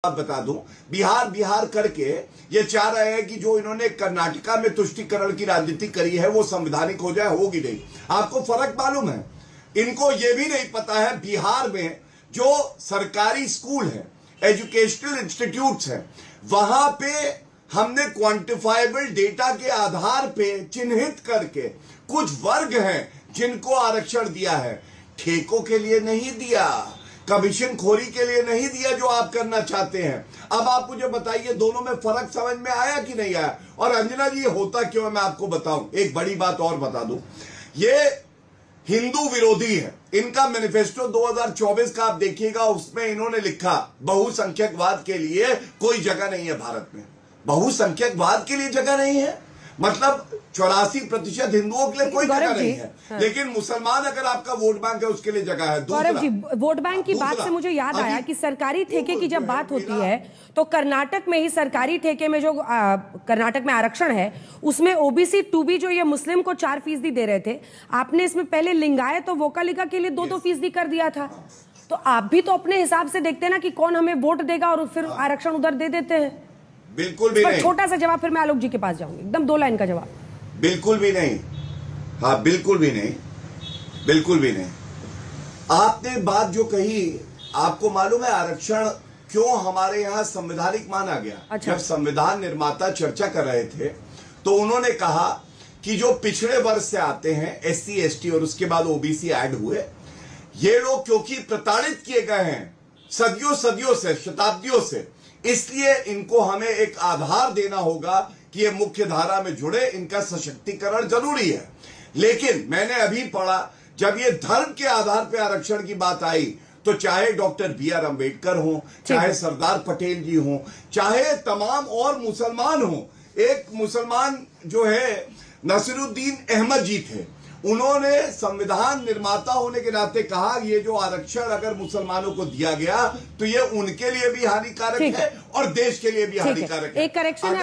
बात बता दूं, बिहार करके ये चाह रहे हैं कि जो इन्होंने कर्नाटका में तुष्टीकरण की राजनीति करी है वो संवैधानिक हो जाए, होगी नहीं। आपको फर्क मालूम है? इनको ये भी नहीं पता है बिहार में जो सरकारी स्कूल है, एजुकेशनल इंस्टीट्यूट्स हैं, वहां पे हमने क्वांटिफाइबल डेटा के आधार पे चिन्हित करके कुछ वर्ग हैं जिनको आरक्षण दिया है। ठेकों के लिए नहीं दिया, कमीशन खोरी के लिए नहीं दिया जो आप करना चाहते हैं। अब आप मुझे बताइए दोनों में फर्क समझ में आया कि नहीं आया? और अंजना जी ये होता क्यों है मैं आपको बताऊं। एक बड़ी बात और बता दूं, ये हिंदू विरोधी है। इनका मैनिफेस्टो 2024 का आप देखिएगा, उसमें इन्होंने लिखा बहुसंख्यकवाद के लिए कोई जगह नहीं है भारत में। बहुसंख्यकवाद के लिए जगह नहीं है, मतलब 84% हिंदुओं के लिए कोई जगह नहीं है। हाँ। लेकिन मुसलमान अगर आपका वोट बैंक है उसके लिए जगह है। गौरव जी, वोट बैंक की बात से मुझे याद आया कि सरकारी ठेके की जब बात होती है तो कर्नाटक में ही सरकारी ठेके में जो कर्नाटक में आरक्षण है उसमें ओबीसी 2B जो ये मुस्लिम को 4% दे रहे थे, आपने इसमें पहले लिंगायत और वोकालिका के लिए 2% कर दिया था। तो आप भी तो अपने हिसाब से देखते हैं ना कि कौन हमें वोट देगा और फिर आरक्षण उधर दे देते हैं। बिल्कुल भी नहीं। छोटा सा जवाब, फिर मैं आलोक जी के पास जाऊंगी, एकदम 2 लाइन का जवाब। बिल्कुल भी नहीं। हाँ, बिल्कुल भी नहीं, बिल्कुल भी नहीं। आपने बात जो कही, आपको मालूम है आरक्षण क्यों हमारे यहाँ संवैधानिक माना गया? अच्छा। जब संविधान निर्माता चर्चा कर रहे थे तो उन्होंने कहा कि जो पिछड़े वर्ग से आते हैं, SC ST और उसके बाद OBC ऐड हुए, ये लोग क्योंकि प्रताड़ित किए गए हैं सदियों से, शताब्दियों से, इसलिए इनको हमें एक आधार देना होगा कि ये मुख्य धारा में जुड़े, इनका सशक्तिकरण जरूरी है। लेकिन मैंने अभी पढ़ा, जब ये धर्म के आधार पर आरक्षण की बात आई तो चाहे डॉक्टर BR अम्बेडकर हो, चाहे सरदार पटेल जी हो, चाहे तमाम और मुसलमान हो, एक मुसलमान जो है नसीरुद्दीन अहमद जी थे, उन्होंने संविधान निर्माता होने के नाते कहा ये जो आरक्षण अगर मुसलमानों को दिया गया तो ये उनके लिए भी हानिकारक है और देश के लिए भी हानिकारक है। एक करेक्शन